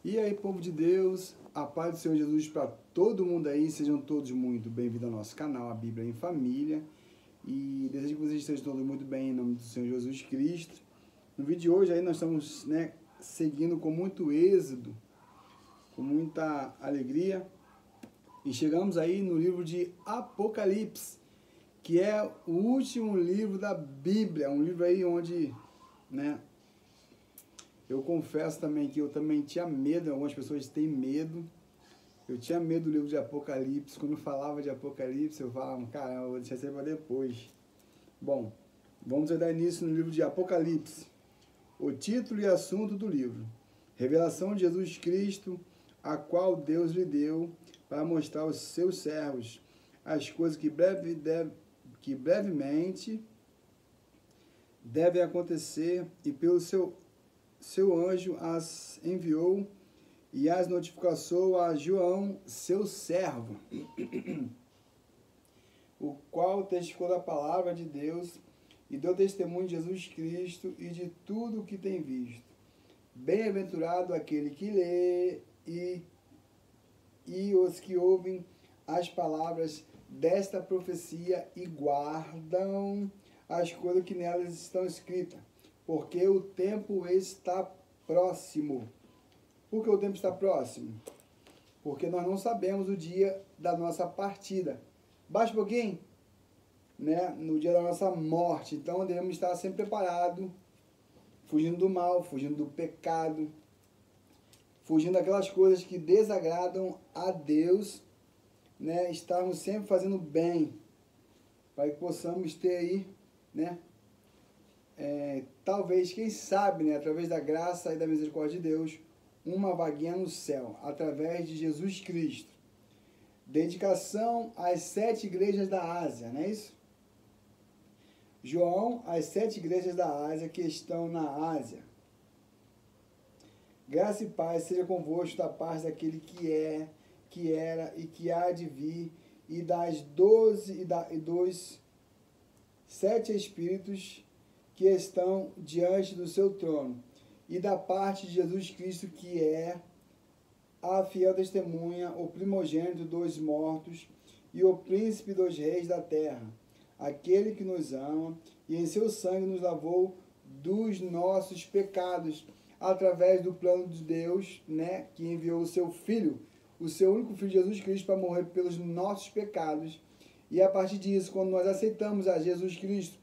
E aí, povo de Deus, a paz do Senhor Jesus para todo mundo aí, sejam todos muito bem-vindos ao nosso canal, a Bíblia em Família. E desejo que vocês estejam todos muito bem em nome do Senhor Jesus Cristo. No vídeo de hoje aí nós estamos seguindo com muito êxito, com muita alegria. E chegamos aí no livro de Apocalipse, que é o último livro da Bíblia, um livro aí onde, eu confesso também que eu também tinha medo, algumas pessoas têm medo. Eu tinha medo do livro de Apocalipse. Quando eu falava de Apocalipse, eu falava, cara, eu vou deixar isso aí para depois. Bom, vamos dar início no livro de Apocalipse. O título e assunto do livro: Revelação de Jesus Cristo, a qual Deus lhe deu para mostrar aos seus servos as coisas que brevemente devem acontecer, e pelo seu anjo as enviou e as notificou a João, seu servo, o qual testificou da palavra de Deus e deu testemunho de Jesus Cristo e de tudo o que tem visto. Bem-aventurado aquele que lê e os que ouvem as palavras desta profecia e guardam as coisas que nelas estão escritas, porque o tempo está próximo. Por que o tempo está próximo? Porque nós não sabemos o dia da nossa partida. Baixa um pouquinho, no dia da nossa morte. Então devemos estar sempre preparados, fugindo do mal, fugindo do pecado, fugindo daquelas coisas que desagradam a Deus, estarmos sempre fazendo bem, para que possamos ter aí, talvez, quem sabe, através da graça e da misericórdia de Deus, uma vaguinha no céu, através de Jesus Cristo. Dedicação às 7 igrejas da Ásia, não é isso? João, às 7 igrejas da Ásia que estão na Ásia. Graça e paz seja convosco da parte daquele que é, que era e que há de vir, e dos 7 espíritos que estão diante do seu trono, e da parte de Jesus Cristo, que é a fiel testemunha, o primogênito dos mortos e o príncipe dos reis da terra, aquele que nos ama e em seu sangue nos lavou dos nossos pecados, através do plano de Deus, que enviou o seu Filho, o seu único Filho, Jesus Cristo, para morrer pelos nossos pecados. E a partir disso, quando nós aceitamos a Jesus Cristo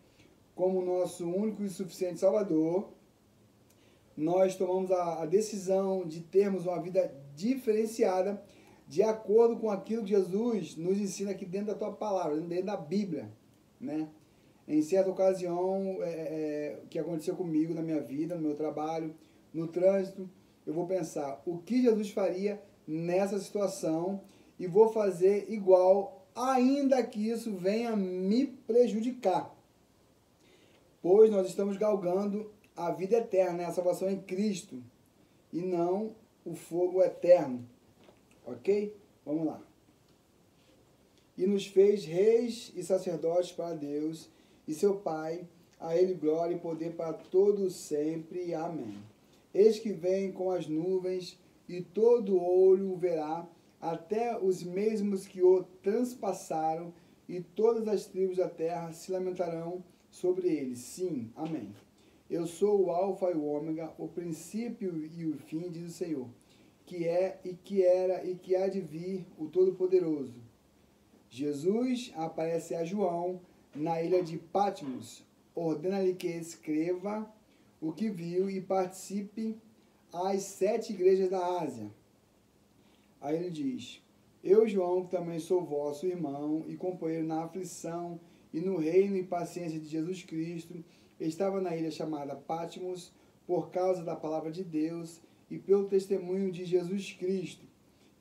como nosso único e suficiente Salvador, nós tomamos a decisão de termos uma vida diferenciada, de acordo com aquilo que Jesus nos ensina aqui dentro da tua palavra, dentro da Bíblia, Em certa ocasião, que aconteceu comigo na minha vida, no meu trabalho, no trânsito, eu vou pensar o que Jesus faria nessa situação e vou fazer igual, ainda que isso venha me prejudicar, pois nós estamos galgando a vida eterna, a salvação em Cristo, e não o fogo eterno, ok? Vamos lá. E nos fez reis e sacerdotes para Deus e seu Pai, a Ele glória e poder para todos sempre. Amém. Eis que vem com as nuvens, e todo olho o verá, até os mesmos que o transpassaram, e todas as tribos da terra se lamentarão sobre ele. Sim, amém. Eu sou o Alfa e o Ômega, o princípio e o fim, diz o Senhor, que é e que era e que há de vir, o Todo-Poderoso. Jesus aparece a João na ilha de Patmos, ordena-lhe que escreva o que viu e participe às 7 igrejas da Ásia. Aí ele diz: Eu, João, que também sou vosso irmão e companheiro na aflição e no reino e paciência de Jesus Cristo, estava na ilha chamada Patmos por causa da palavra de Deus e pelo testemunho de Jesus Cristo,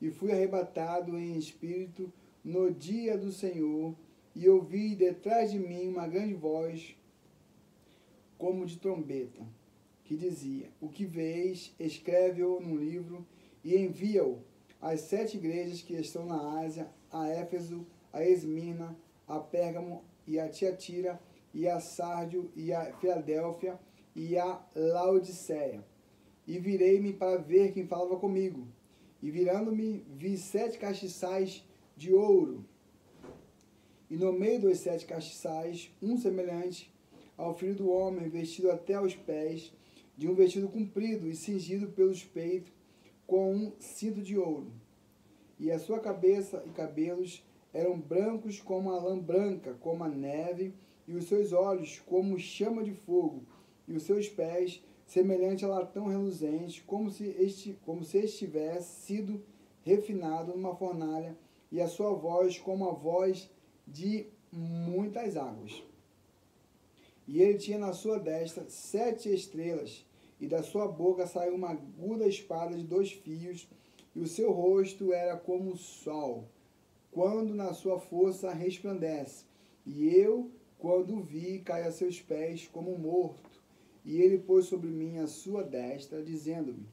e fui arrebatado em espírito no dia do Senhor, e ouvi detrás de mim uma grande voz, como de trombeta, que dizia: O que vês, escreve-o num livro e envia-o às 7 igrejas que estão na Ásia, a Éfeso, a Esmirna, a Pérgamo e a Tiatira, e a Sárdio, e a Filadélfia, e a Laodiceia. e virei-me para ver quem falava comigo. E virando-me, vi 7 castiçais de ouro. E no meio dos 7 castiçais, um semelhante ao filho do homem, vestido até aos pés, de um vestido comprido e cingido pelos peitos com um cinto de ouro. E a sua cabeça e cabelos eram brancos como a lã branca, como a neve, e os seus olhos como chama de fogo, e os seus pés semelhante a latão reluzente, como se estivesse sido refinado numa fornalha, e a sua voz como a voz de muitas águas. E ele tinha na sua destra 7 estrelas, e da sua boca saiu uma aguda espada de 2 fios, e o seu rosto era como o sol, quando na sua força resplandece. E eu, quando o vi, caí a seus pés como morto. E ele pôs sobre mim a sua destra, dizendo-me: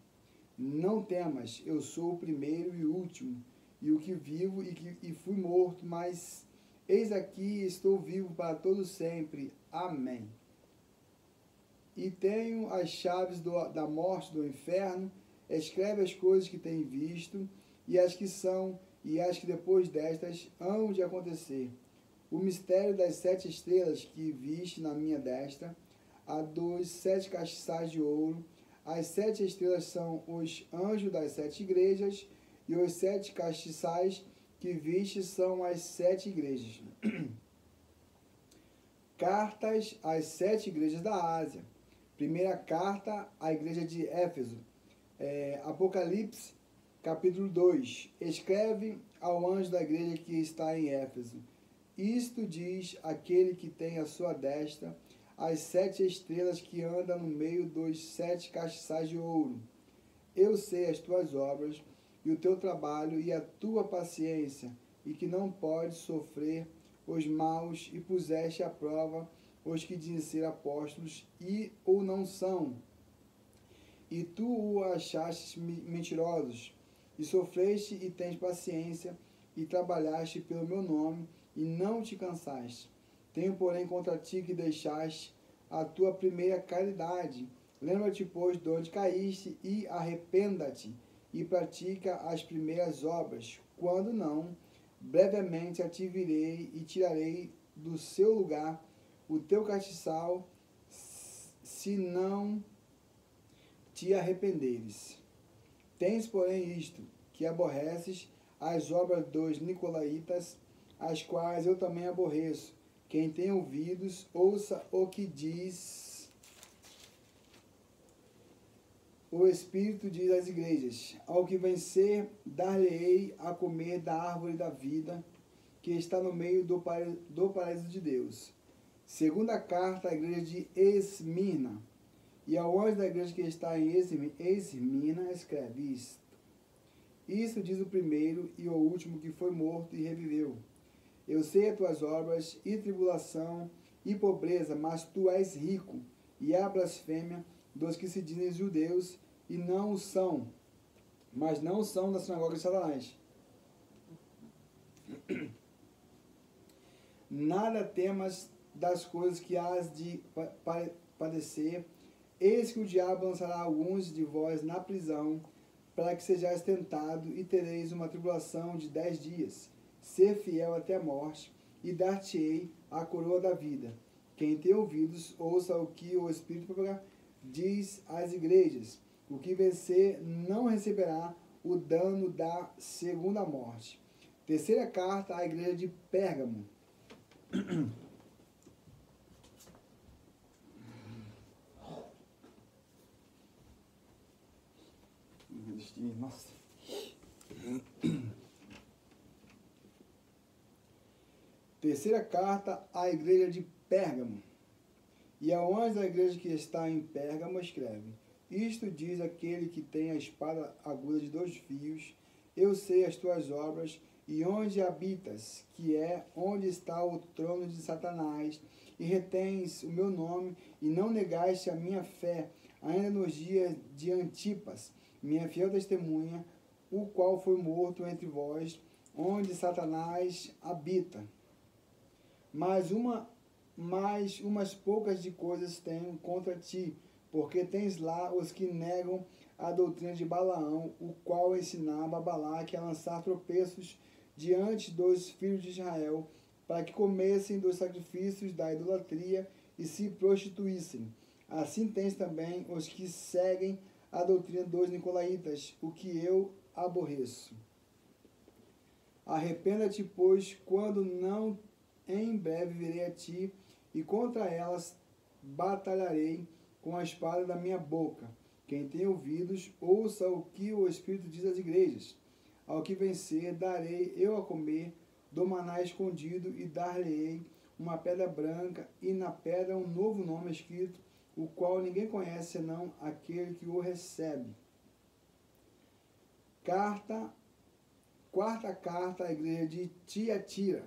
não temas, eu sou o primeiro e o último, e o que vivo e fui morto, mas eis aqui estou vivo para todo sempre. Amém. E tenho as chaves da morte, do inferno. Escreve as coisas que tem visto, e as que são, e as que depois destas hão de acontecer. O mistério das 7 estrelas que viste na minha destra, a dos 7 castiçais de ouro. As 7 estrelas são os anjos das 7 igrejas, e os 7 castiçais que viste são as 7 igrejas. Cartas às 7 igrejas da Ásia. Primeira carta à igreja de Éfeso. Apocalipse, capítulo 2. Escreve ao anjo da igreja que está em Éfeso. Isto diz aquele que tem à sua destra as 7 estrelas que andam no meio dos 7 castiçais de ouro. Eu sei as tuas obras, e o teu trabalho, e a tua paciência, e que não podes sofrer os maus, e puseste à prova os que dizem ser apóstolos, e ou não são. E tu o achaste mentirosos, e sofreste e tens paciência, e trabalhaste pelo meu nome, e não te cansaste. Tenho, porém, contra ti que deixaste a tua primeira caridade. Lembra-te, pois, de onde caíste, e arrependa-te, e pratica as primeiras obras. Quando não, brevemente a ti virei, e tirarei do seu lugar o teu castiçal, se não te arrependeres. Tens, porém, isto, que aborreces as obras dos nicolaítas, as quais eu também aborreço. Quem tem ouvidos, ouça o que diz o Espírito diz às igrejas. Ao que vencer, dar-lhe-ei a comer da árvore da vida, que está no meio do paraíso de Deus. Segunda carta à igreja de Esmirna. E ao anjo da igreja que está em Esmirna, escreve isto. Isso diz o primeiro e o último que foi morto e reviveu. Eu sei as tuas obras, e tribulação, e pobreza, mas tu és rico, e a blasfêmia dos que se dizem judeus, e não o são, mas não são da sinagoga de Satanás. Nada temas das coisas que hás de padecer. Eis que o diabo lançará alguns de vós na prisão, para que sejais tentado, e tereis uma tribulação de 10 dias. Ser fiel até a morte, e dar-te-ei a coroa da vida. Quem tem ouvidos, ouça o que o Espírito diz às igrejas. O que vencer não receberá o dano da segunda morte. Terceira carta à igreja de Pérgamo. Nossa. Terceira carta à igreja de Pérgamo. E ao anjo da igreja que está em Pérgamo escreve: isto diz aquele que tem a espada aguda de 2 fios. Eu sei as tuas obras, e onde habitas, que é onde está o trono de Satanás, e retens o meu nome, e não negaste a minha fé, ainda nos dias de Antipas, minha fiel testemunha, o qual foi morto entre vós, onde Satanás habita. Mas umas poucas de coisas tenho contra ti, porque tens lá os que negam a doutrina de Balaão, o qual ensinava a Balaque a lançar tropeços diante dos filhos de Israel, para que comessem dos sacrifícios da idolatria e se prostituíssem. Assim tens também os que seguem a doutrina dos nicolaítas, o que eu aborreço. Arrependa-te, pois, quando não em breve virei a ti, e contra elas batalharei com a espada da minha boca. Quem tem ouvidos, ouça o que o Espírito diz às igrejas. Ao que vencer, darei eu a comer do maná escondido, e dar-lhe-ei uma pedra branca, e na pedra um novo nome escrito, o qual ninguém conhece senão aquele que o recebe. Quarta carta à igreja de Tiatira.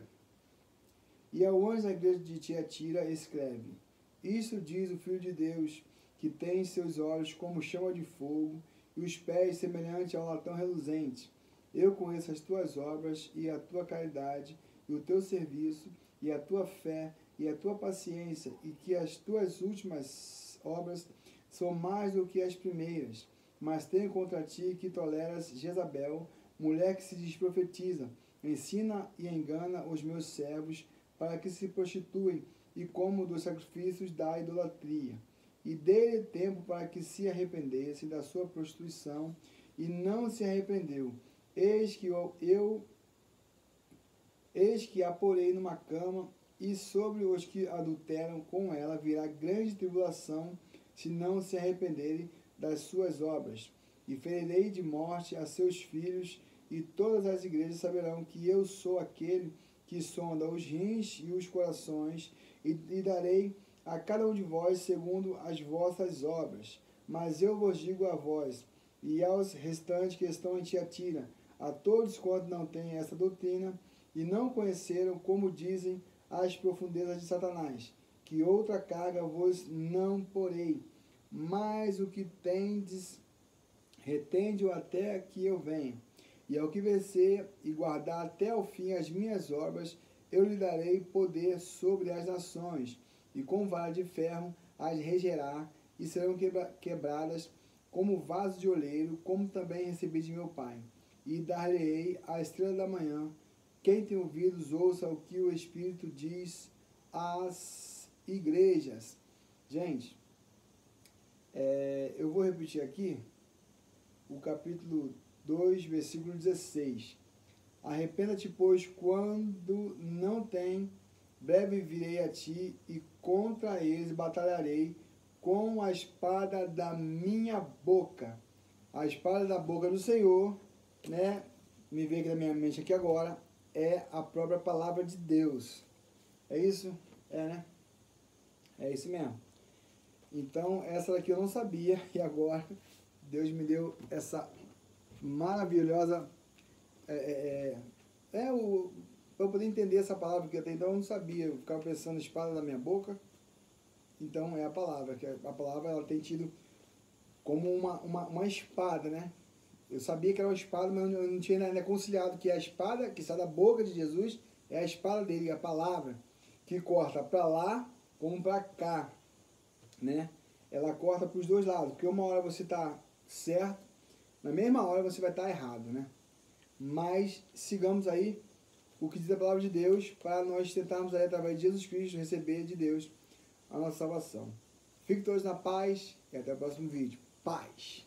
E ao anjo da igreja de Tiatira escreve: Isso diz o Filho de Deus, que tem seus olhos como chama de fogo, e os pés semelhantes ao latão reluzente. Eu conheço as tuas obras, e a tua caridade, e o teu serviço, e a tua fé, e a tua paciência, e que as tuas últimas obras são mais do que as primeiras. Mas tenho contra ti que toleras Jezabel, mulher que se diz profetiza, ensina e engana os meus servos, para que se prostituem e comam dos sacrifícios da idolatria. E dei-lhe tempo para que se arrependesse da sua prostituição, e não se arrependeu. Eis que a porei numa cama, e sobre os que adulteram com ela virá grande tribulação, se não se arrependerem das suas obras. E ferirei de morte a seus filhos, e todas as igrejas saberão que eu sou aquele que sonda os rins e os corações, e darei a cada um de vós segundo as vossas obras. Mas eu vos digo a vós, e aos restantes que estão em Tiatira, a todos quantos não têm essa doutrina, e não conheceram, como dizem, as profundezas de Satanás, que outra carga vos não porei, mas o que tendes, retende-o até que eu venha. E ao que vencer e guardar até o fim as minhas obras, eu lhe darei poder sobre as nações, e com vara de ferro as regerá, e serão quebradas como vaso de oleiro, como também recebi de meu Pai. E dar-lhe-ei a estrela da manhã. Quem tem ouvidos, ouça o que o Espírito diz às igrejas. Gente, eu vou repetir aqui o capítulo 2, versículo 16. Arrependa-te, pois, quando não tem, breve virei a ti, e contra eles batalharei com a espada da minha boca. A espada da boca do Senhor, né? Me veio aqui na minha mente aqui agora, é a própria palavra de Deus. É isso? É, né? É isso mesmo. Então, essa daqui eu não sabia, e agora Deus me deu essa maravilhosa para eu poder entender essa palavra, que até então eu não sabia, eu ficava pensando espada da minha boca. Então é a palavra, que a palavra ela tem tido como uma espada, né? Eu sabia que era uma espada, mas eu não tinha ainda conciliado que a espada que sai da boca de Jesus é a espada dele, a palavra, que corta para lá como para cá, né? Ela corta para os dois lados, porque uma hora você está certo, na mesma hora você vai estar errado, né? Mas sigamos aí o que diz a palavra de Deus, para nós tentarmos aí, através de Jesus Cristo, receber de Deus a nossa salvação. Fiquem todos na paz e até o próximo vídeo. Paz!